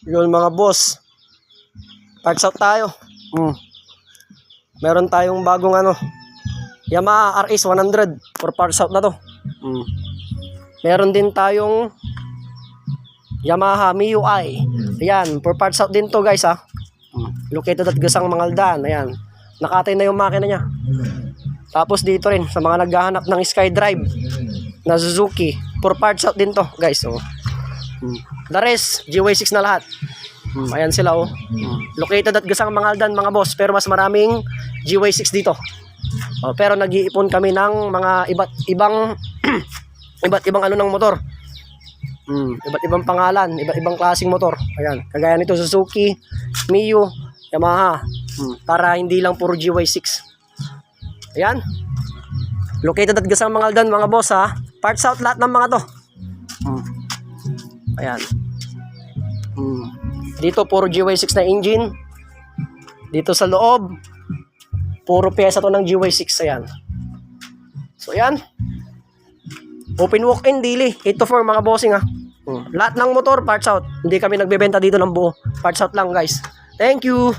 Yun mga boss. Parts out tayo. Meron tayong bagong Yamaha RS 100 for parts out na to. Meron din tayong Yamaha MIUI. Ayan, for parts out din to guys ha. Located at Gasang Mangaldan. Ayan. Nakatay na yung makina niya. Tapos dito rin sa mga naghahanap ng SkyDrive na Suzuki, for parts out din to guys. The rest GY6 na lahat. Ayan sila Located at Gasang Mangaldan mga boss, pero mas maraming GY6 dito. Pero nag-iipon kami ng mga iba't ibang iba't ibang ng motor. Iba't ibang pangalan, iba't ibang klaseng motor. Ayan, kagaya nito Suzuki, Mio, Yamaha. Para hindi lang puro GY6. Ayan. Located at Gasang Mangaldan mga boss ha. Parts out lahat ng mga to. Ayan. Dito puro GY6 na engine. Dito sa loob puro pyesa to ng GY6. Ayan. So ayan. Open walk-in daily 8 to 4 mga bossing ha. Lahat ng motor parts out. Hindi kami nagbebenta dito ng buo. Parts out lang guys. Thank you.